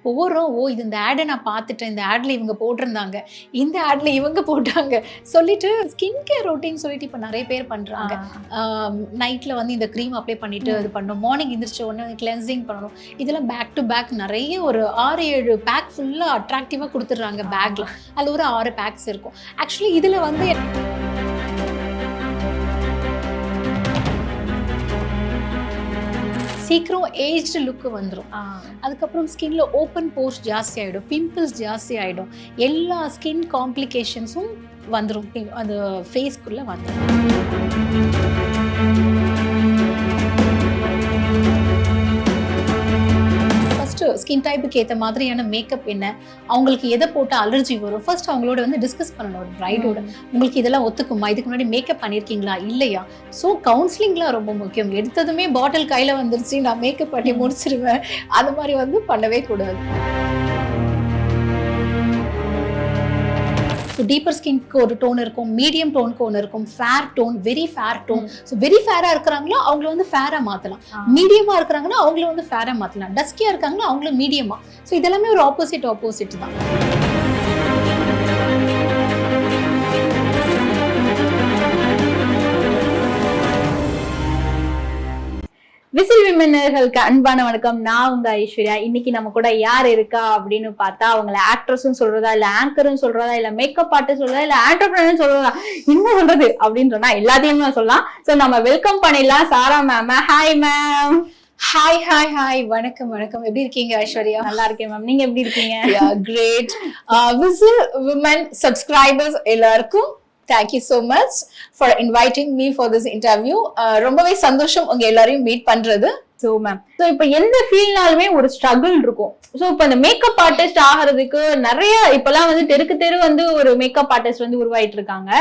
போறோம். ஓ இது இந்த ஆட நான் பார்த்துட்டேன். இந்த ஆட்ல இவங்க போட்டிருந்தாங்க. இந்த ஆட்ல இவங்க போட்டாங்க. சொல்லிட்டு ஸ்கின் கேர் ரொட்டீன் சொல்லிட்டு இப்ப நெறைய பேர் பண்றாங்க. நைட்ல வந்து இந்த கிரீம் அப்ளை பண்ணிட்டு இது பண்ணணும். மார்னிங் எந்திரிச்ச உடனே கிளென்சிங் பண்ணணும். இதெல்லாம் பேக் டு பேக் நெறைய ஒரு 6-7 பேக் ஃபுல்லா அட்ராக்டிவா குடுத்துடுறாங்க பேக்ல. அதுல ஒரு 6 பேக்ஸ் இருக்கும். ஆக்சுவலி இதுல வந்து சீக்கிரம் ஏஜ்டு லுக்கு வந்துடும். அதுக்கப்புறம் ஸ்கின்ல ஓப்பன் போர்ஸ் ஜாஸ்தி ஆகிடும், பிம்பிள்ஸ் ஜாஸ்தி ஆகிடும், எல்லா ஸ்கின் காம்ப்ளிகேஷன்ஸும் வந்துடும், அந்த ஃபேஸ்க்குள்ளே வந்துடும். ஸ்கின் டைப்புக்கு ஏற்ற மாதிரியான மேக்கப் என்ன, அவங்களுக்கு எதை போட்டு அலர்ஜி வரும், ஃபர்ஸ்ட் அவங்களோட வந்து டிஸ்கஸ் பண்ணணும். ஒரு பிரைடோட உங்களுக்கு இதெல்லாம் ஒத்துக்குமா, இதுக்கு முன்னாடி மேக்கப் பண்ணியிருக்கீங்களா இல்லையா. ஸோ கவுன்சிலிங்லாம் ரொம்ப முக்கியம். எடுத்ததுமே பாட்டில் கையில் வந்துருச்சு நான் மேக்கப் பண்ணி முடிச்சிருவேன், அது மாதிரி வந்து பண்ணவே கூடாது. ஸோ டீப்பர் ஸ்கின்க்கு ஒரு டோன் இருக்கும், மீடியம் டோனுக்கு ஒன்று இருக்கும், fair tone, very fair tone. So very ஃபேராக இருக்கிறாங்களோ அவங்கள வந்து ஃபேராக மாற்றலாம், மீடியமாக இருக்கிறாங்கன்னா அவங்கள வந்து ஃபேராக மாற்றலாம், டஸ்கியாக இருக்காங்களோ அவங்களும் மீடியமாக. ஸோ இதெல்லாமே ஒரு ஆப்போசிட் தான். விசில் விமனர்களுக்கு அன்பான வணக்கம். நான் உங்க ஐஸ்வர்யா. இன்னைக்கு நம்ம கூட யார் இருக்கா அப்படின்னு பார்த்தா, அவங்கள ஆக்ட்ரஸும் சொல்றதா, இல்ல ஆங்கரும் சொல்றதா, இல்ல மேக்கப் ஆர்டிஸ்ட் சொல்றதா, இல்ல ஆண்டர்பிரனர் சொல்றதா, என்ன சொல்றது அப்படின்னு சொன்னா எல்லாத்தையுமே சொல்லலாம். சோ நம்ம வெல்கம் பண்ணிடலாம் சாரா மேம். Hi ma'am. ஹாய் வணக்கம். எப்படி இருக்கீங்க ஐஸ்வர்யா? நல்லா இருக்கேன் மேம், நீங்க எப்படி இருக்கீங்க? கிரேட். விசில் விமன் சப்ஸ்கிரைபர்ஸ் எல்லாருக்கும் thank you so much for inviting me for this interview. ரொம்பவே சந்தோஷம் உங்க எல்லாரையும் மீட் பண்றது. ஸோ மேம், ஸோ இப்போ எந்த ஃபீல்ட்னாலுமே ஒரு ஸ்ட்ரகிள் இருக்கும். ஸோ இப்போ இந்த மேக்கப் ஆர்டிஸ்ட் ஆகிறதுக்கு நிறைய இப்பெல்லாம் வந்து தெரு வந்து ஒரு மேக்கப் ஆர்டிஸ்ட் வந்து உருவாயிட்டு இருக்காங்க.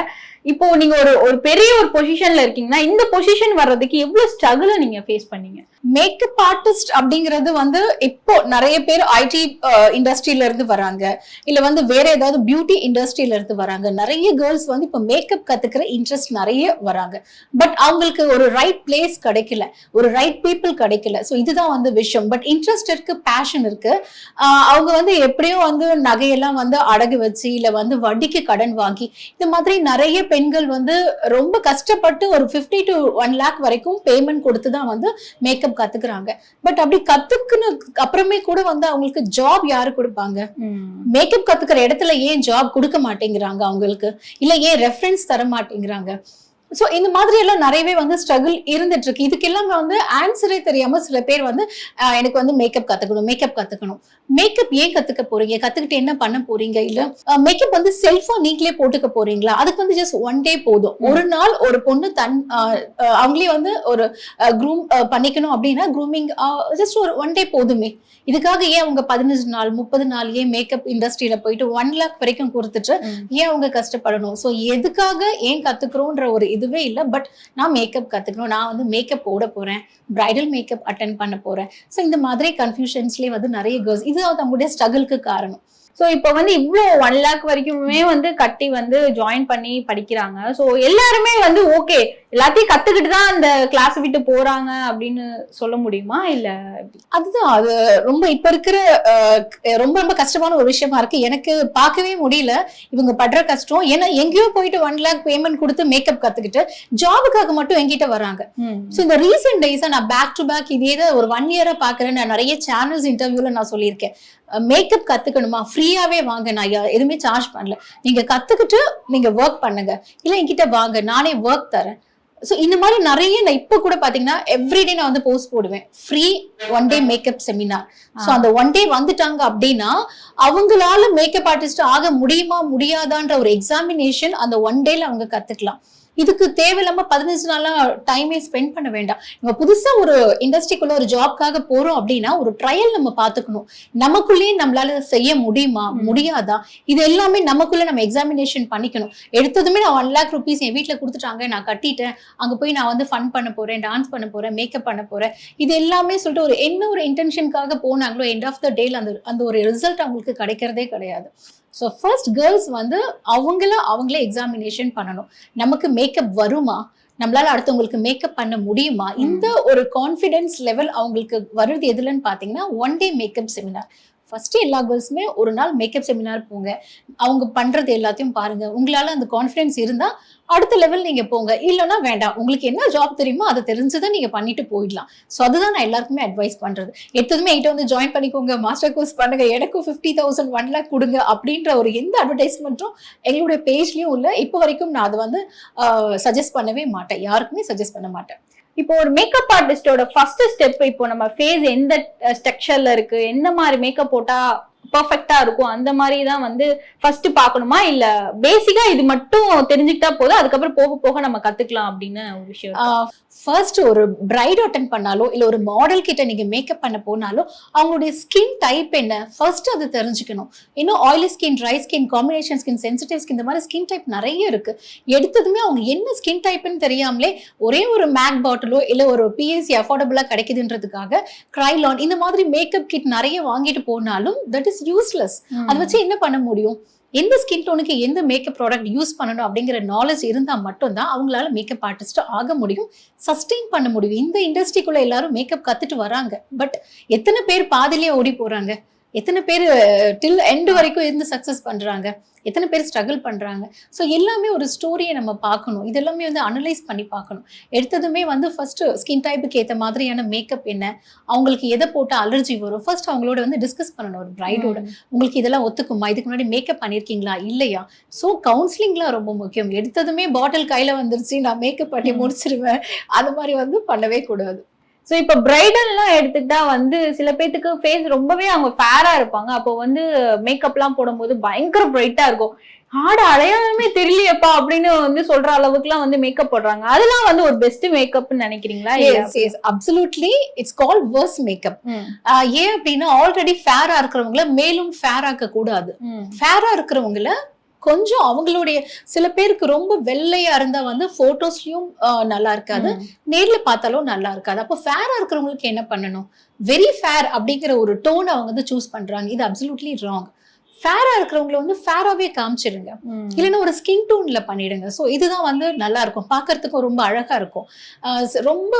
இப்போ நீங்க ஒரு பெரிய ஒரு பொசிஷன்ல இருக்கீங்கன்னா, இந்த பொசிஷன் வர்றதுக்கு எவ்வளவு ஸ்ட்ரகிளை நீங்க ஃபேஸ் பண்ணீங்க? மேக்கப் ஆர்டிஸ்ட் அப்படிங்கிறது வந்து இப்போ நிறைய பேர் ஐடி இண்டஸ்ட்ரியில இருந்து வராங்க, இல்ல வந்து வேற ஏதாவது பியூட்டி இண்டஸ்ட்ரியில இருந்து வராங்க. நிறைய கேர்ள்ஸ் வந்து இப்போ மேக்கப் கத்துக்கிற இன்ட்ரெஸ்ட் நிறைய வராங்க. பட் அவங்களுக்கு ஒரு ரைட் பிளேஸ் கிடைக்கல, ஒரு ரைட் பீப்புள் கிடைக்கல. ஸோ இதுதான் வந்து விஷயம். பட் இன்ட்ரெஸ்ட் இருக்கு, பேஷன் இருக்கு. அவங்க வந்து எப்படியும் வந்து நகையெல்லாம் வந்து அடகு வச்சு, இல்ல வந்து வட்டிக்கு கடன் வாங்கி, இந்த மாதிரி நிறைய பெண்கள் வந்து ரொம்ப கஷ்டப்பட்டு ஒரு 50 to 1 lakh வரைக்கும் பேமெண்ட் கொடுத்துதான் வந்து மேக்கப் கத்துக்கிறாங்க. பட் அப்படி கத்துக்குன்னு அப்புறமே கூட வந்து அவங்களுக்கு ஜாப் யாரு கொடுப்பாங்க? மேக்கப் கத்துக்கிற இடத்துல ஏன் ஜாப் கொடுக்க மாட்டேங்கிறாங்க அவங்களுக்கு, இல்ல ஏன் ரெஃபரன்ஸ் தர மாட்டேங்கிறாங்க? ஸோ இந்த மாதிரி எல்லாம் நிறையவே வந்து ஸ்ட்ரகிள் இருந்துட்டு இருக்கு. இதுக்கு எல்லாமே வந்து ஆன்சரே தெரியாம சில பேர் வந்து எனக்கு வந்து மேக்கப் கத்துக்கணும். மேக்கப் ஏன் கத்துக்க போறீங்க, கத்துக்கிட்டு என்ன பண்ண போறீங்க, இல்ல மேக்கப் வந்து செல்ஃபா நீங்களே போட்டுக்க போறீங்களா? அதுக்கு வந்து ஜஸ்ட் ஒன் டே போதும். ஒரு நாள் ஒரு பொண்ணு அவங்களே வந்து ஒரு க்ரூம் பண்ணிக்கணும் அப்படின்னா க்ரூமிங் ஜஸ்ட் ஒரு ஒன் டே போதுமே. இதுக்காக ஏன் அவங்க 15 நாள் 30 நாள் ஏன் மேக்கப் இண்டஸ்ட்ரியில போயிட்டு 1 lakh வரைக்கும் கொடுத்துட்டு ஏன் அவங்க கஷ்டப்படணும்? ஸோ எதுக்காக ஏன் கத்துக்கிறோன்ற ஒரு இதுவே இல்லை. பட் நான் மேக்கப் கத்துக்கணும், நான் வந்து மேக்கப் போட போறேன், பிரைடல் மேக்கப் அட்டென்ட் பண்ண போறேன். ஸோ இந்த மாதிரி கன்ஃபியூஷன்ஸ்லேயே வந்து நிறைய கேர்ள்ஸ், இது அவங்களுடைய ஸ்ட்ரகிளுக்கு காரணம். ஸோ இப்போ வந்து இவ்வளோ 1 lakh வரைக்குமே வந்து கட்டி வந்து ஜாயின் பண்ணி படிக்கிறாங்க. ஸோ எல்லாருமே வந்து ஓகே எல்லாத்தையும் கத்துக்கிட்டு தான் அந்த கிளாஸ் விட்டு போறாங்க அப்படின்னு சொல்ல முடியுமா? இல்ல அதுதான் அது ரொம்ப இப்ப இருக்கிற ரொம்ப கஷ்டமான ஒரு விஷயமா இருக்கு. எனக்கு பார்க்கவே முடியல இவங்க படுற கஷ்டம். ஏன்னா எங்கேயோ போயிட்டு 1 lakh பேமெண்ட் கொடுத்து மேக்கப் கத்துக்கிட்டு ஜாபுக்காக மட்டும் என்கிட்ட வராங்க. ஸோ இந்த ரீசெண்ட் டேஸா நான் பேக் டு பேக் இதே ஒரு 1 year பாக்குறேன். நான் நிறைய சேனல்ஸ் இன்டர்வியூல நான் சொல்லியிருக்கேன், மேக்கப் கத்துக்கணுமா ஃப்ரீயாவே வாங்க, நான் எதுவுமே சார்ஜ் பண்ணல, நீங்க கத்துக்கிட்டு நீங்க ஒர்க் பண்ணுங்க, இல்ல என்கிட்ட வாங்க நானே ஒர்க் தரேன். ஸோ இந்த மாதிரி நிறைய நான் இப்போ கூட பாத்தீங்கன்னா எவ்ரிடே நான் வந்து போஸ்ட் போடுவேன், free 1 day makeup seminar. So அந்த 1 day வந்துட்டாங்க அப்படின்னா அவங்களால மேக்கப் ஆர்டிஸ்ட் ஆக முடியுமா முடியாதான்ற ஒரு எக்ஸாமினேஷன் அந்த 1 dayல அவங்க கத்துக்கலாம். இதுக்கு தேவையில்லாம 15 நாளா டைமே ஸ்பெண்ட் பண்ண வேண்டாம். நம்ம புதுசா ஒரு இண்டஸ்ட்ரிக்குள்ள ஒரு ஜாப்காக போறோம் அப்படின்னா ஒரு ட்ரையல் நம்ம பாத்துக்கணும். நமக்குள்ளேயே நம்மளால செய்ய முடியுமா முடியாதா, இது எல்லாமே நமக்குள்ள நம்ம எக்ஸாமினேஷன் பண்ணிக்கணும். எடுத்ததுமே நான் 1 lakh rupees என் வீட்டுல கொடுத்துட்டாங்க, நான் கட்டிட்டேன், அங்க போய் நான் வந்து ஃபன் பண்ண போறேன், டான்ஸ் பண்ண போறேன், மேக்கப் பண்ண போறேன், இது எல்லாமே சொல்லிட்டு ஒரு என்ன ஒரு இன்டென்ஷனுக்காக போனாங்களோ எண்ட் ஆஃப் த டேல அந்த ஒரு ரிசல்ட் அவங்களுக்கு கிடைக்கிறதே கிடையாது. ஸோ ஃபர்ஸ்ட் கேர்ள்ஸ் வந்து அவங்களே எக்ஸாமினேஷன் பண்ணணும். நமக்கு மேக்கப் வருமா, நம்மளால அடுத்தவங்களுக்கு மேக்கப் பண்ண முடியுமா, இந்த ஒரு கான்ஃபிடன்ஸ் லெவல் அவங்களுக்கு வருது எதுலன்னு பாத்தீங்கன்னா 1 day மேக்கப் செமினார். ஃபர்ஸ்ட் எல்லா கேர்ள்ஸுமே ஒரு நாள் மேக்கப் செமினார் போங்க, அவங்க பண்றது எல்லாத்தையும் பாருங்க. உங்களால அந்த கான்ஃபிடன்ஸ் இருந்தா அடுத்த லெவல் நீங்க போங்க, இல்லைன்னா வேண்டாம். உங்களுக்கு என்ன ஜாப் தெரியுமோ அதை தெரிஞ்சுதான் நீங்க பண்ணிட்டு போயிடலாம். ஸோ அதுதான் நான் எல்லாருக்குமே அட்வைஸ் பண்றது. எடுத்ததுமே என்கிட்ட வந்து ஜாயின் பண்ணிக்கோங்க, மாஸ்டர் கோர்ஸ் பண்ணுங்க, எனக்கும் 50,000 1 lakh கொடுங்க அப்படின்ற ஒரு எந்த அட்வர்டைஸ்மெண்ட்டும் எங்களுடைய பேஜ்லயும் இல்ல. இப்போ வரைக்கும் நான் அதை வந்து சஜஸ்ட் பண்ணவே மாட்டேன், யாருக்குமே சஜஸ்ட் பண்ண மாட்டேன். இப்போ ஒரு மேக்கப் ஆர்டிஸ்டோட ஃபர்ஸ்ட் ஸ்டெப், இப்போ நம்ம ஃபேஸ் எந்த ஸ்ட்ரக்சர்ல இருக்கு, எந்த மாதிரி மேக்கப் போட்டா பர்ஃபெக்டா இருக்கும், அந்த மாதிரி தான் வந்து ஃபர்ஸ்ட் பார்க்கணுமா, இல்ல பேசிக்கா இது மட்டும் தெரிஞ்சுக்கிட்டா போதும் அதுக்கப்புறம் போக போக நம்ம கத்துக்கலாம் அப்படின்னு ஒரு விஷயம்? ஃபர்ஸ்ட் ஒரு பிரைட் அட்டென்ட் பண்ணாலோ இல்ல ஒரு மாடல் கிட்ட நீங்க மேக்கப் பண்ண போனாலும் அவங்களுடைய ஸ்கின் டைப் என்ன ஃபர்ஸ்ட் அது தெரிஞ்சுக்கணும். இன்னும் oily skin, dry skin, combination skin, sensitive skin, இந்த மாதிரி ஸ்கின் டைப் நிறைய இருக்கு. எடுத்ததுமே அவங்க என்ன ஸ்கின் டைப்னு தெரியாமலே ஒரே ஒரு மேக் பாட்டிலோ இல்ல ஒரு பிஎஸ்சி அஃபோர்டபுளா கிடைக்குதுன்றதுக்காக கிரைலான் இந்த மாதிரி மேக்கப் கிட் நிறைய வாங்கிட்டு போனாலும் தட் இஸ் யூஸ்லெஸ். அதை வச்சு என்ன பண்ண முடியும்? எந்த ஸ்கின் டோனுக்கு எந்த மேக்கப் ப்ராடக்ட் யூஸ் பண்ணணும் அப்படிங்கிற நாலேஜ் இருந்தா மட்டும்தான் அவங்களால மேக்கப் ஆர்டிஸ்ட் ஆக முடியும், சஸ்டெயின் பண்ண முடியும். இந்த இண்டஸ்ட்ரிக்குள்ள எல்லாரும் மேக்கப் கத்துட்டு வராங்க, பட் எத்தனை பேர் பாதிலேயே ஓடி போறாங்க, எத்தனை பேர் டில் எண்ட் வரைக்கும் இருந்து சக்சஸ் பண்றாங்க, எத்தனை பேர் ஸ்ட்ரகிள் பண்றாங்க. ஸோ எல்லாமே ஒரு ஸ்டோரியை நம்ம பார்க்கணும், இதெல்லாமே வந்து அனலைஸ் பண்ணி பார்க்கணும். எடுத்ததுமே வந்து ஃபர்ஸ்ட் ஸ்கின் டைப்புக்கு ஏற்ற மாதிரியான மேக்கப் என்ன, அவங்களுக்கு எதை போட்டு அலர்ஜி வரும், ஃபர்ஸ்ட் அவங்களோட வந்து டிஸ்கஸ் பண்ணணும். ஒரு பிரைடோட உங்களுக்கு இதெல்லாம் ஒத்துக்குமா, இதுக்கு முன்னாடி மேக்கப் பண்ணியிருக்கீங்களா இல்லையா. ஸோ கவுன்சிலிங்லாம் ரொம்ப முக்கியம். எடுத்ததுமே பாட்டில் கையில வந்துருச்சு நான் மேக்கப் பண்ணி முடிச்சிருவேன், அது மாதிரி வந்து பண்ணவே கூடாது. ஸோ இப்போ பிரைடல்லாம் எடுத்துக்கிட்டா வந்து சில பேத்துக்கு ஃபேஸ் ரொம்பவே அவங்க ஃபேரா இருப்பாங்க, அப்போ வந்து மேக்கப்லாம் போடும்போது பயங்கர பிரைட்டா இருக்கும், அடையாளமே தெரியலையப்பா அப்படின்னு வந்து சொல்ற அளவுக்குலாம் வந்து மேக்கப் போடுறாங்க. அதெல்லாம் வந்து ஒரு பெஸ்ட் மேக்கப்னு நினைக்கிறீங்களா? Yes, absolutely it's called worse makeup. ஏன் அப்படின்னா ஆல்ரெடி ஃபேரா இருக்கிறவங்கள மேலும் ஃபேர் ஆக்க கூடாது. ஃபேரா இருக்கிறவங்கள கொஞ்சம் அவங்களுடைய சில பேருக்கு ரொம்ப வெள்ளையா இருந்தா வந்து போட்டோஸ்லயும் நல்லா இருக்காது, நேர்ல பார்த்தாலும் நல்லா இருக்காது. அப்போ ஃபேரா இருக்கிறவங்களுக்கு என்ன பண்ணணும்? வெரி ஃபேர் அப்படிங்கிற ஒரு டோன் அவங்க வந்து சூஸ் பண்றாங்க. இது அப்சல்யூட்லி ராங். ஃபேரா இருக்கிறவங்களை வந்து ஃபேராவே காமிச்சிருங்க, இல்லைன்னா ஒரு ஸ்கின் டோன்ல பண்ணிடுங்க. ஸோ இதுதான் வந்து நல்லா இருக்கும், பார்க்கறதுக்கும் ரொம்ப அழகா இருக்கும். ரொம்ப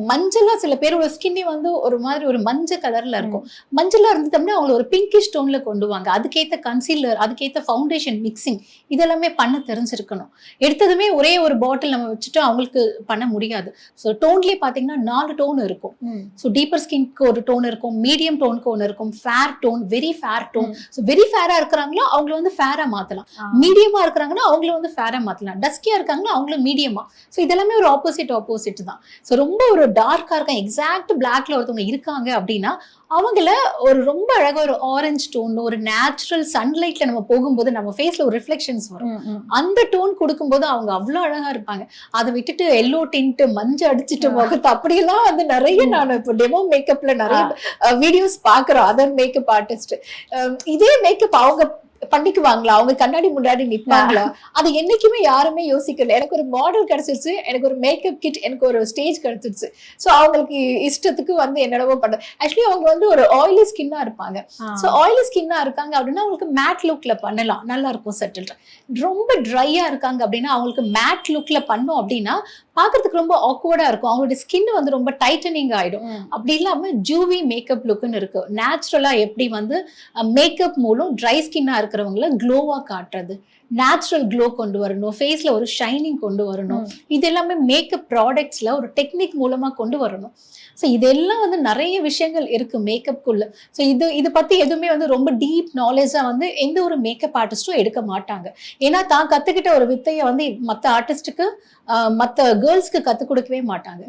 மஞ்சளா சில பேரோட ஸ்கின்னே வந்து ஒரு மாதிரி ஒரு மஞ்சள் கலர்ல இருக்கும். மஞ்சளா இருந்ததுன்னா அவங்களை ஒரு பிங்கிஷ் டோன்ல கொண்டு வாங்க. அதுக்கேற்ற கன்சீலர், அதுக்கேற்ற ஃபவுண்டேஷன் மிக்சிங் இதெல்லாமே பண்ண தெரிஞ்சிருக்கணும். எடுத்ததுமே ஒரே ஒரு பாட்டில் நம்ம வச்சுட்டு அவங்களுக்கு பண்ண முடியாது. ஸோ டோன்லயே பாத்தீங்கன்னா 4 டோன் இருக்கும். ஸோ டீப்பர் ஸ்கின்க்கு ஒரு டோன் இருக்கும், மீடியம் டோனுக்கு ஒன்று இருக்கும், fair tone, very fair tone. So very ஃபேரா இருக்கிறாங்களோ அவங்கள வந்து ஃபேரா மாத்தலாம், மீடியமா இருக்கிறாங்கன்னா அவங்கள வந்து ஃபேரா மாத்தலாம், டஸ்கியா இருக்காங்களா அவங்கள மீடியமா. ஸோ இதெல்லாமே ஒரு ஆப்போசிட் தான். ஸோ ரொம்ப ஒரு டார்க்கா இருக்காங்க, எக்ஸாக்ட் பிளாக்ல ஒருத்தவங்க இருக்காங்க அப்படின்னா அவங்கள ஒரு ரொம்ப அழகா ஒரு ஆரஞ்சு டோன், ஒரு நேச்சுரல் சன்லைட்ல நம்ம போகும்போது நம்ம ஃபேஸ்ல ஒரு ரிஃப்ளெக்ஷன்ஸ் வரும், அந்த டோன் கொடுக்கும்போது அவங்க அவ்வளவு அழகா இருப்பாங்க. அதை விட்டுட்டு எல்லோ டிண்ட், மஞ்சள் அடிச்சுட்டு முகத்து அப்படியெல்லாம் வந்து நிறைய நான் இப்போ டெமோ மேக்கப்ல நிறைய வீடியோஸ் பாக்குறோம். அதர் மேக்கப் ஆர்டிஸ்ட் இதே மேக்கப் அவங்க பண்ணிக்குவாங்களா, அவங்க கண்ணாடி முன்னாடி நிப்பாங்களா, அது என்னைக்குமே யாருமே யோசிக்கல. எனக்கு ஒரு மாடல் கிடைச்சிருச்சு, எனக்கு ஒரு மேக்கப் கிட், எனக்கு ஒரு ஸ்டேஜ் கிடைச்சிருச்சு, சோ அவங்களுக்கு இஷ்டத்துக்கு வந்து என்னடவோ பண்ண. ஆக்சுவலி அவங்க வந்து ஒரு ஆயிலி ஸ்கின்னா இருப்பாங்க. சோ ஆயிலி ஸ்கின்னா இருக்காங்க அப்படின்னா அவங்களுக்கு மேட் லுக்ல பண்ணலாம், நல்லா இருக்கும் செட்டில். ரொம்ப ட்ரையா இருக்காங்க அப்படின்னா அவங்களுக்கு மேட் லுக்ல பண்ணோம் அப்படின்னா பாக்குறதுக்கு ரொம்ப ஆக்வர்டா இருக்கும், அவங்களுடைய ஸ்கின் வந்து ரொம்ப டைட்டனிங் ஆயிடும். அப்படி இல்லாம ஜூவி மேக்கப் லுக்னு இருக்கு. நேச்சுரலா எப்படி வந்து மேக்கப் மூலம் ட்ரை ஸ்கின்னா இருக்கிறவங்கள க்ளோவா காட்டுறது, நேச்சுரல் க்ளோ கொண்டு வரணும், ஃபேஸ்ல ஒரு ஷைனிங் கொண்டு வரணும். இது எல்லாமே மேக்கப் ப்ராடக்ட்ஸ்ல ஒரு டெக்னிக் மூலமா கொண்டு வரணும். ஸோ இதெல்லாம் வந்து நிறைய விஷயங்கள் இருக்கு மேக்கப்குள்ள. ஸோ இது பத்தி எதுவுமே வந்து ரொம்ப டீப் நாலேஜா வந்து எந்த ஒரு மேக்கப் ஆர்டிஸ்டும் எடுக்க மாட்டாங்க. ஏன்னா தான் கத்துக்கிட்ட ஒரு வித்தையை வந்து மற்ற ஆர்டிஸ்டுக்கு மற்ற கேர்ள்ஸ்க்கு கத்துக் கொடுக்கவே மாட்டாங்க.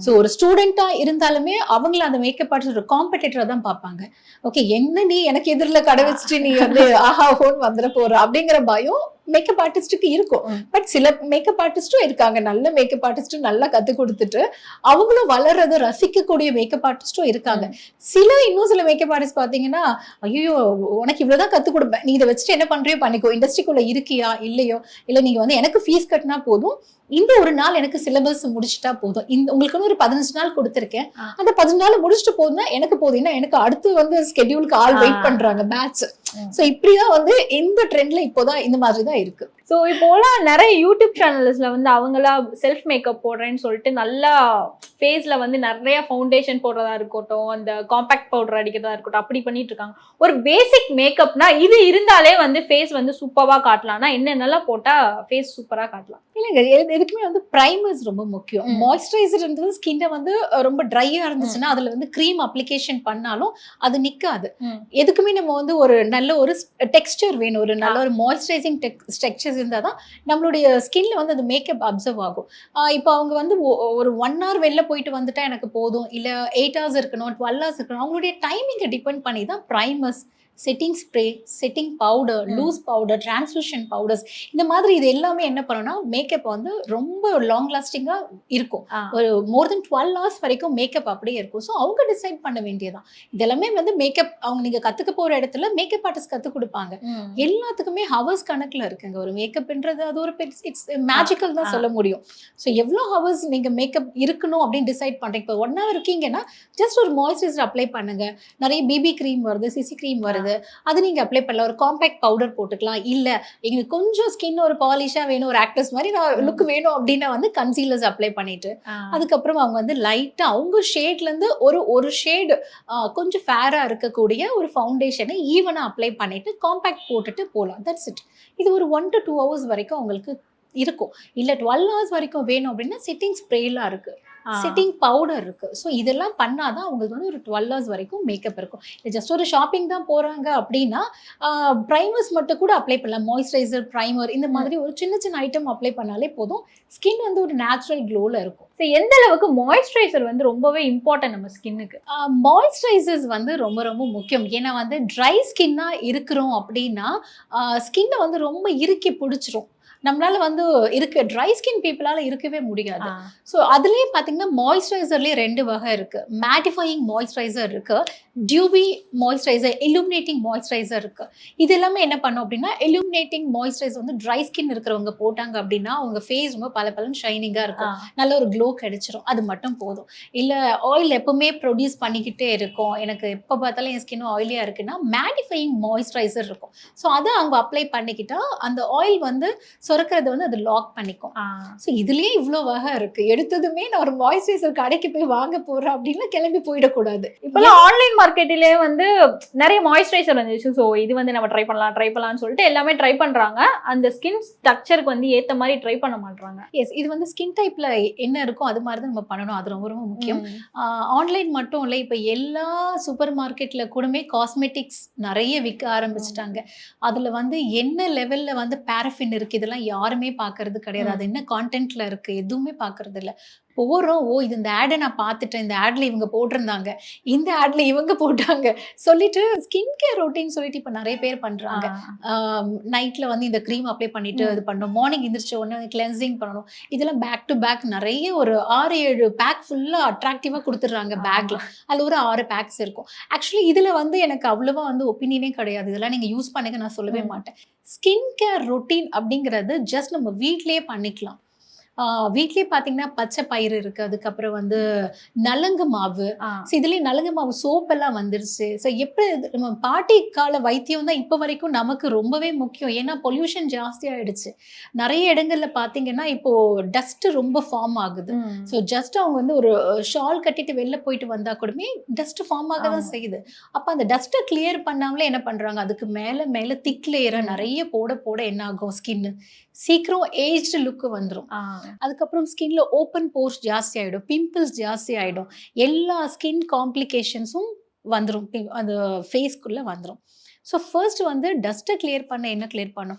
ஸோ ஒரு ஸ்டூடெண்டா இருந்தாலுமே அவங்கள அந்த மேக்கப் ஆர்டிஸ்ட் ஒரு காம்படிட்டரா தான் பார்ப்பாங்க. ஓகே, என்ன நீ எனக்கு எதிரில் கடை வச்சுட்டு நீ வந்து ஆஹா ஹோன்னு வந்துட போற அப்படிங்கிற பயம் மேக்கப் ஆர்டிஸ்டுக்கு இருக்கும். பட் சில மேக்கப் ஆர்டிஸ்டும் இருக்காங்க, நல்ல மேக்கப் ஆர்டிஸ்டும் நல்லா கத்து கொடுத்துட்டு அவங்களும் வளர்றதை ரசிக்கக்கூடிய மேக்கப் ஆர்டிஸ்டும் இருக்காங்க. இன்னும் சில மேக்கப் ஆர்டிஸ்ட் பாத்தீங்கன்னா, ஐயோ உனக்கு இவ்வளவுதான் கத்து கொடுப்பேன், நீ இதை வச்சுட்டு என்ன பண்றியோ பண்ணிக்கோ, இண்டஸ்ட்ரிக்குள்ள இருக்கியா இல்லையோ, இல்ல நீங்க வந்து எனக்கு ஃபீஸ் கட்டினா போதும், இந்த ஒரு நாள் எனக்கு சிலபஸ் முடிச்சுட்டா போதும், உங்களுக்கு ஒரு 15 நாள் கொடுத்திருக்கேன், அந்த 15 நாள் முடிச்சுட்டு போதும்னா எனக்கு போதும், ஏன்னா எனக்கு அடுத்து வந்து ஸ்கெடியூலுக்கு ஆள் வெயிட் பண்றாங்க பேட்ச். சோ இப்படிதான் வந்து இந்த ட்ரெண்ட்ல இப்போதான் இந்த மாதிரி தான் இருக்கு. ஸோ இப்போலாம் நிறைய யூடியூப் சேனல்ஸ்ல வந்து அவங்களா செல்ஃப் மேக்கப் போடுறேன்னு சொல்லிட்டு நல்லா ஃபேஸ்ல வந்து நிறைய ஃபவுண்டேஷன் போடுறதா இருக்கட்டும், அந்த காம்பாக்ட் பவுடர் அடிக்கிறதா இருக்கட்டும், அப்படி பண்ணிட்டு இருக்காங்க. ஒரு பேசிக் மேக்கப்னா இது இருந்தாலே வந்து ஃபேஸ் வந்து சூப்பரா காட்டலாம்னா என்னென்னலாம் போட்டா ஃபேஸ் சூப்பரா காட்டலாம்? இல்லைங்க, எதுக்குமே வந்து பிரைமர்ஸ் ரொம்ப முக்கியம். மாய்ஸ்சரைசர்ன்றது ஸ்கின்னை வந்து ரொம்ப ட்ரையா இருந்துச்சுன்னா அதுல வந்து க்ரீம் அப்ளிகேஷன் பண்ணாலும் அது நிக்காது. எதுக்குமே நம்ம வந்து ஒரு நல்ல ஒரு டெக்ஸ்டர் வேணும், ஒரு நல்ல ஒரு மாய்ஸ்சரைசிங் டெக்ஸ்டர் இருந்தால் தான் நம்மளுடைய ஸ்கின்ல வந்து அது மேக்கப் அப்சர்வ் ஆகும். இப்போ அவங்க வந்து ஒரு 1 hour வெளில போயிட்டு வந்துட்டா எனக்கு போதும், இல்லை 8 hours இருக்கணும், 12 hours இருக்கணும், அவங்களுடைய டைமிங்கை டிபெண்ட் பண்ணி தான் primers, setting spray, setting powder, loose powder, translucent powders, இந்த மாதிரி இது எல்லாமே என்ன பண்ணுன்னா மேக்கப் வந்து ரொம்ப லாங் லாஸ்டிங்கா இருக்கும். ஒரு மோர் தென் 12 hours வரைக்கும் மேக்கப் அப்படியே இருக்கும். ஸோ அவங்க டிசைட் பண்ண வேண்டியதான். இதெல்லாமே வந்து மேக்கப் அவங்க நீங்க கத்துக்க போற இடத்துல மேக்கப் ஆர்டிஸ்ட் கற்றுக் கொடுப்பாங்க. எல்லாத்துக்குமே ஹவர்ஸ் கணக்குல இருக்குங்க. ஒரு மேக்கப்ன்றது அது ஒரு இட்ஸ் மேஜிக்கல் தான் சொல்ல முடியும். ஸோ எவ்வளோ ஹவர்ஸ் நீங்க மேக்கப் இருக்கணும் அப்படின்னு டிசைட் பண்றீங்க. இப்போ 1 hour இருக்கீங்கன்னா ஜஸ்ட் ஒரு மாய்ஸ்சரைசர் அப்ளை பண்ணுங்க. நிறைய பிபி க்ரீம் வருது, சிசி க்ரீம் வருது, அது நீங்க அப்ளை பண்ணலாம். ஒரு காம்பாக்ட் பவுடர் போட்டுக்கலாம். இல்ல எங்களுக்கு கொஞ்சம் ஸ்கின் ஒரு பாலிஷா வேணும், ஒரு ஆக்ட்ரஸ் மாதிரி நான் லுக் வேணும் அப்படின்னா வந்து கன்சீலர்ஸ் அப்ளை பண்ணிட்டு அதுக்கப்புறம் அவங்க வந்து லைட்டா அவங்க ஷேட்ல இருந்து ஒரு ஷேடு கொஞ்சம் ஃபேரா இருக்கக்கூடிய ஒரு ஃபவுண்டேஷனை ஈவனா அப்ளை பண்ணிட்டு காம்பாக்ட் போட்டுட்டு போகலாம். That's it. இது ஒரு 1 to 2 hours வரைக்கும் அவங்களுக்கு இருக்கும். இல்ல 12 hours வரைக்கும் வேணும் அப்படின்னா செட்டிங் ஸ்ப்ரேலாம் இருக்கு, செட்டிங் பவுடர் இருக்கு. ஸோ இதெல்லாம் பண்ணாதான் அவங்களுக்கு வந்து ஒரு 12 hours வரைக்கும் மேக்கப் இருக்கும். இல்லை ஜஸ்ட் ஒரு ஷாப்பிங் தான் போறாங்க அப்படின்னா ப்ரைமர்ஸ் மட்டும் கூட அப்ளை பண்ணலாம். மாய்ஸ்சரைசர், ப்ரைமர், இந்த மாதிரி ஒரு சின்ன சின்ன ஐட்டம் அப்ளை பண்ணாலே போதும். ஸ்கின் வந்து ஒரு நேச்சுரல் க்ளோல இருக்கும். ஸோ எந்த அளவுக்கு மாய்ஸ்சரைசர் வந்து ரொம்பவே இம்பார்ட்டன்ட் நம்ம ஸ்கின்னுக்கு? மாய்ஸ்சரைசர்ஸ் வந்து ரொம்ப ரொம்ப முக்கியம். ஏன்னா வந்து ட்ரை ஸ்கின்னா இருக்கிறோம் அப்படின்னா ஸ்கின்னை வந்து ரொம்ப இறுக்கி பிடிச்சிரும். நம்மளால வந்து ட்ரை ஸ்கின் பீப்புளால இருக்கவே முடியாது. ஸோ அதுலேயே பார்த்தீங்கன்னா மாய்ஸ்சரைசர்லேயே 2 வகை இருக்கு. மேட்டிஃபையிங் மாய்ஸ்சரைசர் இருக்கு, டியூவி மாய்ஸ்சரைசர், illuminating மாய்ஸ்சரைசர் இருக்கு. இது எல்லாமே என்ன பண்ணும் அப்படின்னா illuminating மாய்ஸ்சரைசர் வந்து ட்ரை ஸ்கின் இருக்கிறவங்க போட்டாங்க அப்படின்னா அவங்க ஃபேஸ் ரொம்ப பலன்னு ஷைனிங்காக இருக்கும், நல்ல ஒரு க்ளோ கிடைச்சிரும். அது மட்டும் போதும். இல்லை ஆயில் எப்பவுமே ப்ரொடியூஸ் பண்ணிக்கிட்டே இருக்கும், எனக்கு எப்போ பார்த்தாலும் என் ஸ்கின் ஆயிலியாக இருக்குன்னா மேட்டிஃபையிங் மாய்ஸ்சரைசர் இருக்கும். ஸோ அதை அவங்க அப்ளை பண்ணிக்கிட்டா அந்த ஆயில் வந்து சுரக்கிறது வந்து அது லாக் பண்ணிக்கும். ஸோ இதுலயே இவ்வளோ வகை இருக்கு. எடுத்ததுமே நான் ஒரு மாய்ஸ்சரைசர் கடைக்கு போய் வாங்க போறேன் அப்படின்னா கிளம்பி போயிடக்கூடாது. இப்போலாம் ஆன்லைன் மார்க்கெட்டிலே வந்து நிறைய மாய்ஸ்சரைசர் வந்துச்சு. ஸோ இது வந்து நம்ம ட்ரை பண்ணலாம்னு சொல்லிட்டு எல்லாமே ட்ரை பண்றாங்க. அந்த ஸ்கின் ஸ்ட்ரக்சருக்கு வந்து ஏற்ற மாதிரி ட்ரை பண்ண மாட்டாங்க. எஸ், இது வந்து ஸ்கின் டைப்ல என்ன இருக்கோ அது மாதிரி தான் நம்ம பண்ணணும். அது ரொம்ப ரொம்ப முக்கியம். ஆன்லைன் மட்டும் இல்லை, இப்போ எல்லா சூப்பர் மார்க்கெட்ல கூடமே காஸ்மெட்டிக்ஸ் நிறைய விற்க ஆரம்பிச்சிட்டாங்க. அதுல வந்து என்ன லெவல்ல வந்து பாரஃபின் இருக்கு இதெல்லாம் யாருமே பார்க்கறது கிடையாது. அது என்ன கான்டென்ட்ல இருக்கு எதுவுமே பார்க்கறது இல்லை. போகிறோம், இது இந்த ஆடை நான் பார்த்துட்டேன், இந்த ஆட்ல இவங்க போட்டிருந்தாங்க, இந்த ஆட்ல இவங்க போட்டாங்க சொல்லிட்டு ஸ்கின் கேர் ரொட்டீன் சொல்லிட்டு இப்போ நிறைய பேர் பண்றாங்க. நைட்ல வந்து இந்த க்ரீம் அப்ளை பண்ணிட்டு இது பண்ணணும், மார்னிங் எந்திரிச்ச உடனே கிளென்சிங் பண்ணணும். இதெல்லாம் பேக் டு பேக் நிறைய ஒரு 6-7 பேக் ஃபுல்லா அட்ராக்டிவா கொடுத்துட்றாங்க பேக்ல. அதில் ஒரு 6 பேக்ஸ் இருக்கும். ஆக்சுவலி இதுல வந்து எனக்கு அவ்வளவா வந்து ஒப்பீனியனே கிடையாது. இதெல்லாம் நீங்க யூஸ் பண்ணுங்க நான் சொல்லவே மாட்டேன். ஸ்கின் கேர் ரொட்டீன் அப்படிங்கிறது ஜஸ்ட் நம்ம வீட்லயே பண்ணிக்கலாம். வீட்லயே பார்த்தீங்கன்னா பச்சை பயிறு இருக்கு, அதுக்கப்புறம் வந்து நலங்கு மாவு. ஸோ இதுலேயே நலங்கு மாவு சோப் எல்லாம் வந்துருச்சு. ஸோ எப்படி நம்ம பாட்டி கால வைத்தியம் தான் இப்போ வரைக்கும் நமக்கு ரொம்பவே முக்கியம். ஏன்னா பொல்யூஷன் ஜாஸ்தி ஆயிடுச்சு. நிறைய இடங்கள்ல பார்த்தீங்கன்னா இப்போ டஸ்ட் ரொம்ப ஃபார்ம் ஆகுது. ஸோ ஜஸ்ட் அவங்க வந்து ஒரு ஷால் கட்டிட்டு வெளில போயிட்டு வந்தா கூடமே டஸ்ட் ஃபார்ம் ஆக தான் செய்யுது. அப்போ அந்த டஸ்ட்டை கிளியர் பண்ணாமலே என்ன பண்றாங்க, அதுக்கு மேலே திக் லேயரை நிறைய போட என்ன ஆகும், ஸ்கின் சீக்கிரம் ஏஜ்டு லுக்கு வந்துடும். அதுக்கப்புறம் ஸ்கின்ல ஓப்பன் போர்ஸ் ஜாஸ்தி ஆகிடும், பிம்பிள்ஸ் ஜாஸ்தி ஆகிடும், எல்லா ஸ்கின் காம்ப்ளிகேஷன்ஸும் வந்துடும், அந்த ஃபேஸ்க்குள்ளே வந்துடும். ஸோ ஃபர்ஸ்ட் வந்து டஸ்ட்டை கிளியர் பண்ண என்ன கிளியர் பண்ணும்,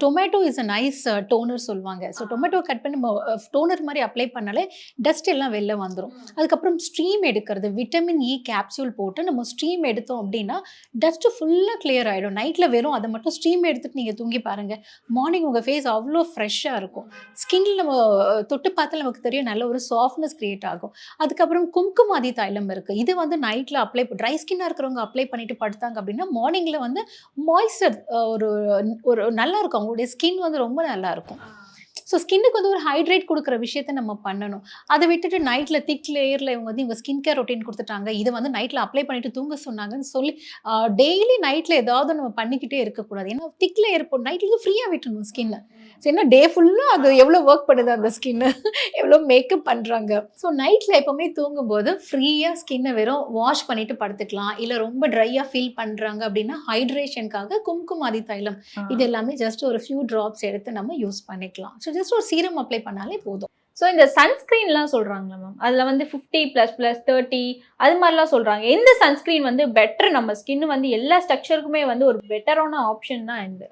tomato is a nice toner சொல்லுவாங்க. ஸோ டொமேட்டோ கட் பண்ணி டோனர் மாதிரி அப்ளை பண்ணாலே டஸ்ட் எல்லாம் வெளில வந்துடும். அதுக்கப்புறம் ஸ்ட்ரீம் எடுக்கிறது, விட்டமின் இ கேப்சூல் போட்டு நம்ம ஸ்ட்ரீம் எடுத்தோம் அப்படின்னா டஸ்ட்டு ஃபுல்லாக கிளியர் ஆகிடும். நைட்டில் வெறும் அதை மட்டும் ஸ்ட்ரீம் எடுத்துகிட்டு நீங்கள் தூங்கி பாருங்கள், மார்னிங் உங்கள் ஃபேஸ் அவ்வளோ ஃப்ரெஷ்ஷாக இருக்கும். ஸ்கின்ல நம்ம தொட்டு பார்த்தால் நமக்கு தெரியும் நல்ல ஒரு சாஃப்ட்னஸ் க்ரியேட் ஆகும். அதுக்கப்புறம் கும்குமாதி தைலம் இருக்குது. இது வந்து நைட்டில் அப்ளை ட்ரை ஸ்கின்னாக இருக்கிறவங்க அப்ளை பண்ணிட்டு படுத்தாங்க அப்படின்னா மார்னிங் வந்து மாய்ஸ்சர் ஒரு நல்லா இருக்கும், அவங்களுடைய ஸ்கின் வந்து ரொம்ப நல்லா இருக்கும். ஸோ ஸ்கின்னுக்கு வந்து ஒரு ஹைட்ரேட் கொடுக்குற விஷயத்த நம்ம பண்ணணும். அதை விட்டுட்டு நைட்ல திக் லேயர்ல இவங்க வந்து இவங்க ஸ்கின் கேர் ரொட்டீன் கொடுத்துட்டாங்க, இதை வந்து நைட்ல அப்ளை பண்ணிட்டு தூங்க சொன்னாங்கன்னு சொல்லி டெய்லி நைட்ல ஏதாவது நம்ம பண்ணிக்கிட்டே இருக்கக்கூடாது. ஏன்னா திக் லேயர் இப்போ நைட்ல ஃப்ரீயா விட்டுணும் ஸ்கின்னை. ஏன்னா டே ஃபுல்லா அது எவ்வளோ ஒர்க் பண்ணுது அந்த ஸ்கின்னு, எவ்வளோ மேக்கப் பண்றாங்க. ஸோ நைட்ல எப்பவுமே தூங்கும்போது ஃப்ரீயா ஸ்கின்னை வெறும் வாஷ் பண்ணிட்டு படுத்துக்கலாம். இல்ல ரொம்ப ட்ரையா ஃபீல் பண்றாங்க அப்படின்னா ஹைட்ரேஷனுக்காக கும்குமாதி தைலம் இது எல்லாமே ஜஸ்ட் ஒரு ஃபியூ டிராப்ஸ் எடுத்து நம்ம யூஸ் பண்ணிக்கலாம். ஸோ ஜஸ்ட் ஒரு சீரம் அப்ளை பண்ணாலே போதும். ஸோ இந்த சன்ஸ்கிரீன்லாம் சொல்றாங்களா மேம், அதுல வந்து 50++, 30 அது மாதிரிலாம் சொல்றாங்க. எந்த சன்ஸ்கிரீன் வந்து பெட்டர், நம்ம ஸ்கின் வந்து எல்லா ஸ்ட்ரக்சருக்குமே வந்து ஒரு பெட்டரான ஆப்ஷன் தான் இந்த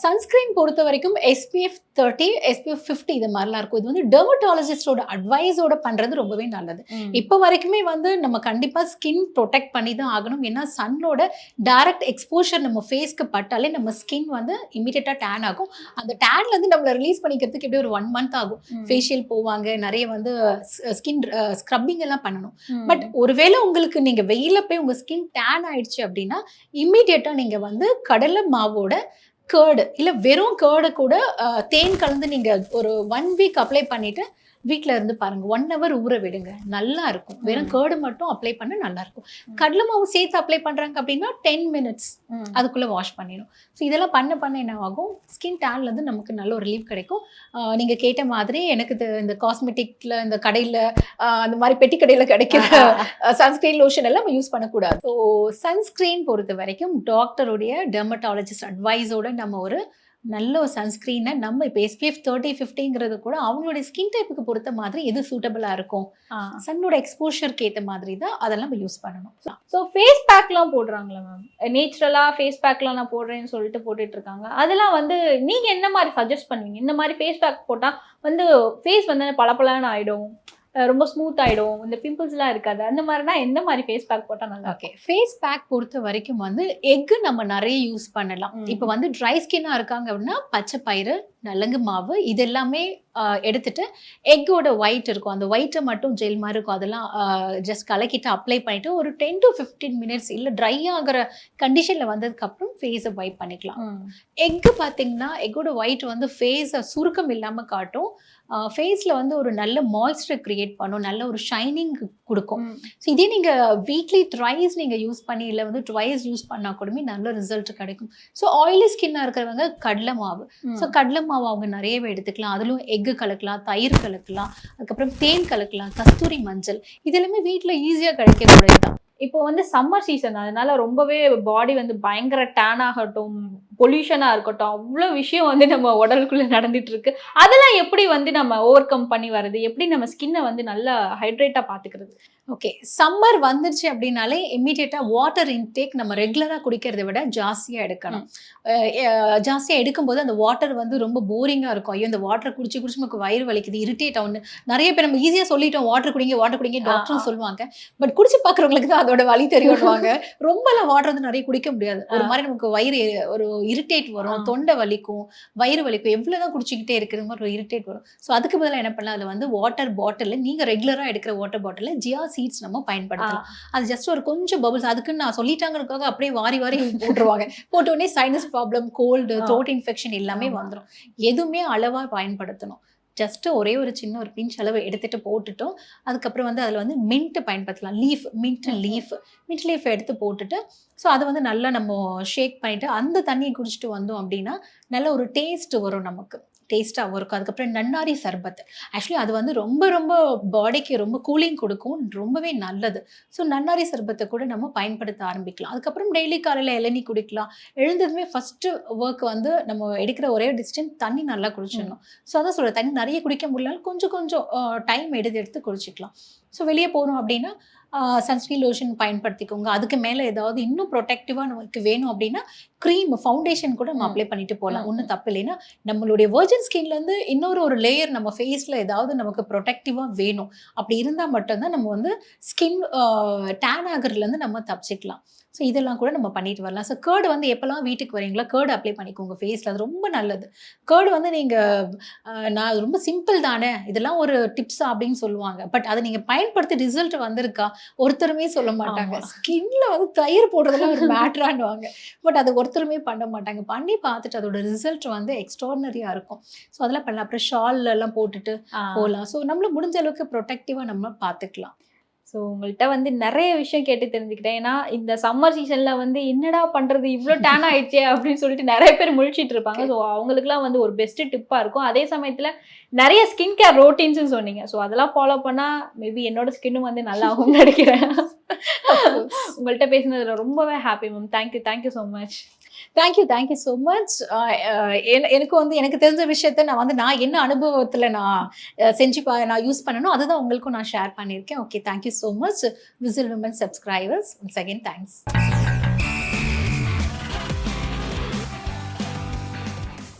சன்ஸ்கிரீன் பொறுத்த வரைக்கும் SPF 30, SPF 50 இது மாதிரிலாம் இருக்கும். இது வந்து டெர்மட்டாலஜிஸ்டோட அட்வைஸோட பண்றது ரொம்பவே நல்லது. இப்போ வரைக்குமே வந்து நம்ம கண்டிப்பா ஸ்கின் ப்ரொடெக்ட் பண்ணி தான் ஆகணும். ஏன்னா சன்னோட டைரக்ட் எக்ஸ்போஷர் நம்ம ஃபேஸ்க்கு பட்டாலே நம்ம ஸ்கின் வந்து இமீடியட்டா டேன் ஆகும். அந்த டேன்ல இருந்து நம்மள ரிலீஸ் பண்ணிக்கிறதுக்கு எப்படி ஒரு 1 month ஆகும். ஃபேஷியல் போவாங்க, நிறைய வந்து ஸ்கின் ஸ்க்ரப்பிங் எல்லாம் பண்ணணும். பட் ஒருவேளை உங்களுக்கு நீங்க வெயில போய் உங்க ஸ்கின் டேன் ஆயிடுச்சு அப்படின்னா இமீடியட்டா நீங்க வந்து கடலை மாவோட கேர்டு இல்ல வெறும் கேர்டு கூட தேன் கலந்து நீங்க ஒரு 1 week அப்ளை பண்ணிட்டு வீட்ல இருந்து பாருங்க. 1 hour ஊற விடுங்க, நல்லா இருக்கும். வெறும் கேர்டு மட்டும் அப்ளை பண்ண நல்லா இருக்கும். கடலை மாவு சேர்த்து அப்ளை பண்றாங்க அப்படின்னா 10 minutes அதுக்குள்ள வாஷ் பண்ணிடும். ஸோ இதெல்லாம் பண்ண என்ன ஆகும், ஸ்கின் டேன்ல இருந்து நமக்கு நல்ல ஒரு ரிலீஃப் கிடைக்கும். நீங்க கேட்ட மாதிரி எனக்கு இந்த காஸ்மெட்டிக்ல இந்த கடையில அந்த மாதிரி பெட்டி கடையில கிடைக்கிற சன்ஸ்கிரீன் லோஷன் எல்லாம் நம்ம யூஸ் பண்ணக்கூடாது. ஸோ சன்ஸ்கிரீன் பொறுத்த வரைக்கும் டாக்டருடைய டெர்மட்டாலஜிஸ்ட் அட்வைஸோட நம்ம ஒரு நல்ல ஒரு சன்ஸ்கிரீனை நம்ம இப்போ SPF 30, 50ங்கிறது கூட அவங்களுடைய ஸ்கின் டைப்புக்கு பொறுத்த மாதிரி எது சூட்டபிளா இருக்கும், சன்னோட எக்ஸ்போஷருக்கு ஏற்ற மாதிரி தான் அதெல்லாம் நம்ம யூஸ் பண்ணணும். ஸோ ஃபேஸ் பேக்லாம் போடுறாங்களா மேம், நேச்சுரலா ஃபேஸ் பேக்லாம் நான் போடுறேன்னு சொல்லிட்டு போட்டுட்டு இருக்காங்க. அதெல்லாம் வந்து நீங்க என்ன மாதிரி சஜஸ்ட் பண்ணுவீங்க? இந்த மாதிரி ஃபேஸ் பேக் போட்டா வந்து ஃபேஸ் வந்து பளபளன்னு ஆயிடும், ரொம்ப ஸ்மூத் ஆயிடும், இந்த பிம்பிள்ஸ்லாம் இருக்காது, அந்த மாதிரினா எந்த மாதிரி ஃபேஸ் பேக் போட்டா நல்லா? ஓகே, ஃபேஸ் பேக் பொறுத்த வரைக்கும் வந்து எக்கு நம்ம நிறைய யூஸ் பண்ணலாம். இப்போ வந்து ட்ரை ஸ்கின்னா இருக்காங்க அப்படின்னா பச்சை பயிறு, நலங்கு மாவு இது எல்லாமே எடுத்துட்டு எக்கோட ஒயிட் இருக்கும், அந்த ஒயிட்டை மட்டும் ஜெல் மாதிரி இருக்கும், அதெல்லாம் ஜஸ்ட் கலக்கிட்டு அப்ளை பண்ணிட்டு ஒரு 10 to 15 minutes இல்லை ட்ரை ஆகிற கண்டிஷனில் வந்ததுக்கப்புறம் ஃபேஸை வைப் பண்ணிக்கலாம். எக்கு பார்த்தீங்கன்னா எக்கோட ஒயிட் வந்து ஃபேஸை சுருக்கம் இல்லாமல் காட்டும், ஃபேஸில் வந்து ஒரு நல்ல மாய்ஸ்சர் கிரியேட் பண்ணும், நல்ல ஒரு ஷைனிங் கொடுக்கும். ஸோ இதே நீங்கள் வீக்லி த்ரைஸ் நீங்கள் யூஸ் பண்ணி இல்லை வந்து ட்வைஸ் யூஸ் பண்ணால் கூடமே நல்ல ரிசல்ட் கிடைக்கும். ஸோ ஆயிலி ஸ்கின்னாக இருக்கிறவங்க கடலை மாவு, ஸோ கடலை மாவு அவங்க நிறையவே எடுத்துக்கலாம். அதிலும் எக்கு கலக்கலாம், தயிர் கலக்கலாம், அதுக்கப்புறம் தேன் கலக்கலாம், கஸ்தூரி மஞ்சள், இது எல்லாமே வீட்டில் ஈஸியாக கிடைக்கக்கூடியது தான். இப்போ வந்து சம்மர் சீசன், அதனால ரொம்பவே பாடி வந்து பயங்கர டேன் ஆகட்டும், பொல்யூஷனா இருக்கட்டும், அவ்வளோ விஷயம் வந்து நம்ம உடலுக்குள்ள நடந்துட்டு இருக்கு. அதெல்லாம் எப்படி வந்து நம்ம ஓவர் கம் பண்ணி வர்றது, எப்படி நம்ம ஸ்கின்னை வந்து நல்லா ஹைட்ரேட்டா பாத்துக்கிறது? ஓகே, சம்மர் வந்துருச்சு அப்படின்னாலே இம்மீடியட்டா வாட்டர் இன்டேக் நம்ம ரெகுலராக குடிக்கிறத விட ஜாஸ்தியாக எடுக்கணும். ஜாஸ்தியாக எடுக்கும்போது அந்த வாட்டர் வந்து ரொம்ப போரிங்காக இருக்கும். ஐயோ இந்த வாட்டர் குடிச்சு குடிச்சு நமக்கு வயிறு வலிக்குது, இரிட்டேட் ஆகுது. நிறைய பேர் நம்ம ஈஸியாக சொல்லிட்டோம் வாட்டர் குடிங்க டாக்டரும் சொல்லுவாங்க. பட் குடிச்சு பார்க்குறவங்களுக்கு தான் அதோட வலி தெரியும்வாங்க. ரொம்பலாம் வாட்டர் வந்து நிறைய குடிக்க முடியாது. ஒரு மாதிரி நமக்கு வயிறு ஒரு இரிட்டேட் வரும், தொண்டை வலிக்கும், வயிறு வலிக்கும், எவ்வளோதான் குடிச்சிக்கிட்டே இருக்கிற மாதிரி ஒரு இரிட்டேட் வரும். ஸோ அதுக்கு பதிலாக என்ன பண்ணலாம், அதில் வந்து வாட்டர் பாட்டிலில் நீங்கள் ரெகுலராக எடுக்கிற வாட்டர் பாட்டிலில் ஜியா சீட்ஸ் நம்ம பயன்படுத்தலாம். அது ஜஸ்ட் ஒரு கொஞ்சம் பபிள்ஸ், அதுக்குன்னு நான் சொல்லிட்டாங்கிறதுக்காக அப்படியே வாரி போட்டுருவாங்க. போட்ட உடனே sinus problem, cold, throat infection எல்லாமே வந்துடும். எதுவுமே அளவா பயன்படுத்தணும். ஜஸ்ட் ஒரே ஒரு சின்ன ஒரு பிஞ்ச் அளவு எடுத்துட்டு போட்டுட்டோம். அதுக்கப்புறம் வந்து அதில் வந்து மின்ட் பயன்படுத்தலாம், மின்ட் லீஃப் எடுத்து போட்டுட்டு ஸோ அதை வந்து நல்லா நம்ம ஷேக் பண்ணிட்டு அந்த தண்ணியை குடிச்சிட்டு வந்தோம் அப்படின்னா நல்ல ஒரு டேஸ்ட் வரும், நமக்கு டேஸ்ட்டாகவும் இருக்கும். அதுக்கப்புறம் நன்னாரி சர்பத், ஆக்சுவலி அது வந்து ரொம்ப ரொம்ப பாடிக்கு ரொம்ப கூலிங் கொடுக்கும், ரொம்பவே நல்லது. ஸோ நன்னாரி சர்பத்தை கூட நம்ம பயன்படுத்த ஆரம்பிக்கலாம். அதுக்கப்புறம் டெய்லி காலையில் இளநீ குடிக்கலாம். எழுந்ததுமே ஃபஸ்ட்டு ஒர்க் வந்து நம்ம எடுக்கிற ஒரே டிஸ்டன்ஸ் தண்ணி நல்லா குடிச்சிடணும். ஸோ அதான் சொல்கிற, தண்ணி நிறைய குடிக்க முடியலனாலும் கொஞ்சம் டைம் எடுத்து குடிச்சிக்கலாம். ஸோ வெளியே போகிறோம் அப்படின்னா சன்ஸ்கிரீன் லோஷன் பயன்படுத்திக்கோங்க. அதுக்கு மேலே ஏதாவது இன்னும் ப்ரொடெக்டிவாக நமக்கு வேணும் அப்படின்னா க்ரீம், ஃபவுண்டேஷன் கூட நம்ம அப்ளை பண்ணிட்டு போகலாம், ஒன்றும் தப்பு இல்லைன்னா. நம்மளுடைய வெர்ஜின் ஸ்கின்லேருந்து இன்னொரு லேயர் நம்ம ஃபேஸில் ஏதாவது நமக்கு ப்ரொடெக்டிவாக வேணும், அப்படி இருந்தால் மட்டும்தான் நம்ம வந்து ஸ்கின் டேன் ஆகிறதுலேருந்து நம்ம தப்பிச்சிக்கலாம். ஸோ இதெல்லாம் கூட நம்ம பண்ணிட்டு வரலாம். ஸோ கேர்டு வந்து எப்போல்லாம் வீட்டுக்கு வரீங்களோ கேர்டு அப்ளை பண்ணிக்கோங்க ஃபேஸில். அது ரொம்ப நல்லது. கேர்டு வந்து நீங்கள் நான் ரொம்ப சிம்பிள் தானே, இதெல்லாம் ஒரு டிப்ஸா அப்படின்னு சொல்லுவாங்க. பட் அதை நீங்கள் பயன்படுத்தி ரிசல்ட் வந்திருக்கா ஒருத்தருமே சொல்ல மாட்டாங்க. ஆமா. ஸ்கின்ல வந்து தயிர் போடுறதுலாம் ஒரு மேட்ரான்னுவாங்க. பட் அது ஒருத்தருமே பண்ண மாட்டாங்க. பண்ணி பார்த்துட்டு அதோட ரிசல்ட் வந்து எக்ஸ்ட்ரார்னரியாக இருக்கும். ஸோ அதெல்லாம் பண்ணலாம். அப்புறம் ஷால் எல்லாம் போட்டுட்டு போகலாம். ஸோ நம்மள முடிஞ்ச அளவுக்கு ப்ரொடெக்டிவாக நம்ம பார்த்துக்கலாம். ஸோ உங்கள்கிட்ட வந்து நிறைய விஷயம் கேட்டு தெரிஞ்சுக்கிட்டேன். ஏன்னா இந்த சம்மர் சீசன்ல வந்து என்னடா பண்றது, இவ்வளோ டேன் ஆயிடுச்சே அப்படின்னு சொல்லிட்டு நிறைய பேர் முழிச்சிட்டு இருப்பாங்க. ஸோ அவங்களுக்குலாம் வந்து ஒரு பெஸ்ட் டிப்பா இருக்கும். அதே சமயத்துல நிறைய ஸ்கின் கேர் ரோட்டீன்ஸும் சொன்னீங்க. ஸோ அதெல்லாம் ஃபாலோ பண்ணா மேபி என்னோட ஸ்கின்னும் வந்து நல்லா ஆகும்னு நினைக்கிறேன். உங்கள்கிட்ட பேசினதுல ரொம்பவே happy ma'am. Thank you so much. Thank you so much. எனக்கு வந்து எனக்கு தெரிஞ்ச விஷயத்த நான் என்ன அனுபவத்தில் நான் நான் யூஸ் பண்ணணும் அதுதான் உங்களுக்கும் நான் ஷேர் பண்ணியிருக்கேன். Okay, thank you so much whistle women subscribers. Once again thanks.